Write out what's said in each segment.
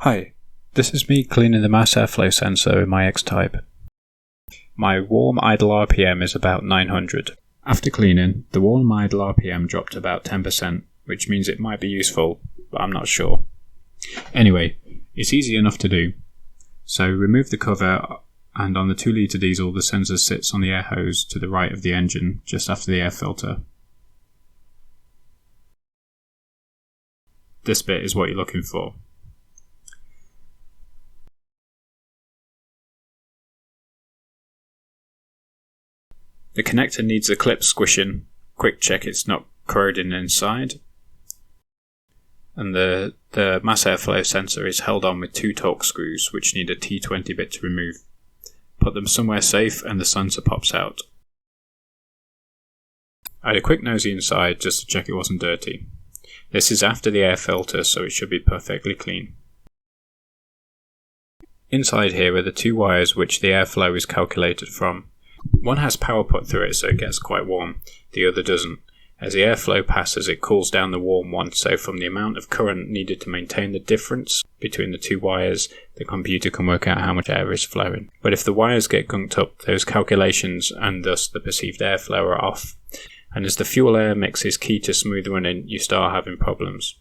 Hi, this is me cleaning the mass airflow sensor in my X-type. My warm idle RPM is about 900. After cleaning, the warm idle RPM dropped about 10%, which means it might be useful, but I'm not sure. Anyway, it's easy enough to do. So remove the cover, and on the 2 litre diesel the sensor sits on the air hose to the right of the engine, just after the air filter. This bit is what you're looking for. The connector needs a clip squishing. Quick check it's not corroding inside. And the mass airflow sensor is held on with 2 torque screws, which need a T20 bit to remove. Put them somewhere safe and the sensor pops out. I had a quick nosy inside just to check it wasn't dirty. This is after the air filter, so it should be perfectly clean. Inside here are the 2 wires which the airflow is calculated from. One has power put through it, so it gets quite warm. The other doesn't. As the airflow passes, it cools down the warm one, so from the amount of current needed to maintain the difference between the 2 wires, the computer can work out how much air is flowing. But if the wires get gunked up, those calculations and thus the perceived airflow are off. And as the fuel-air mix is key to smooth running, you start having problems.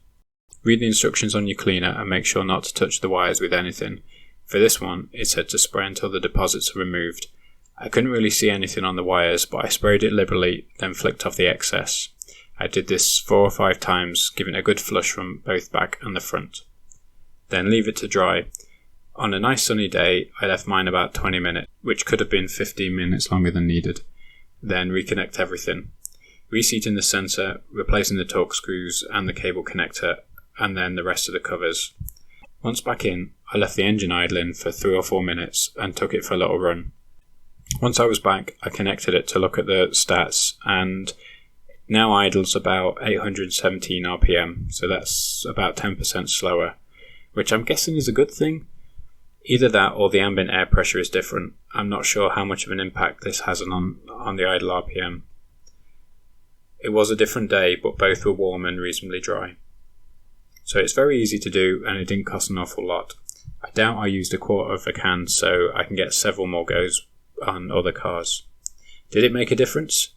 Read the instructions on your cleaner and make sure not to touch the wires with anything. For this one, it said to spray until the deposits are removed. I couldn't really see anything on the wires, but I sprayed it liberally, then flicked off the excess. I did this 4 or 5 times, giving it a good flush from both back and the front. Then leave it to dry. On a nice sunny day, I left mine about 20 minutes, which could have been 15 minutes longer than needed. Then reconnect everything. Reseating the sensor, replacing the torque screws and the cable connector, and then the rest of the covers. Once back in, I left the engine idling for 3 or 4 minutes and took it for a little run. Once I was back, I connected it to look at the stats, and now idles about 817 RPM, so that's about 10% slower, which I'm guessing is a good thing. Either that or the ambient air pressure is different. I'm not sure how much of an impact this has on the idle RPM. It was a different day, but both were warm and reasonably dry. So it's very easy to do, and it didn't cost an awful lot. I doubt I used 1/4 of a can, so I can get several more goes on other cars. Did it make a difference?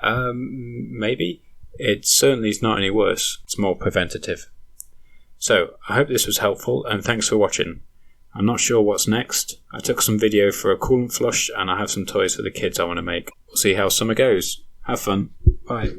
Maybe. It certainly is not any worse. It's more preventative. So, I hope this was helpful, and thanks for watching. I'm not sure what's next. I took some video for a coolant flush, and I have some toys for the kids I want to make. We'll see how summer goes. Have fun. Bye.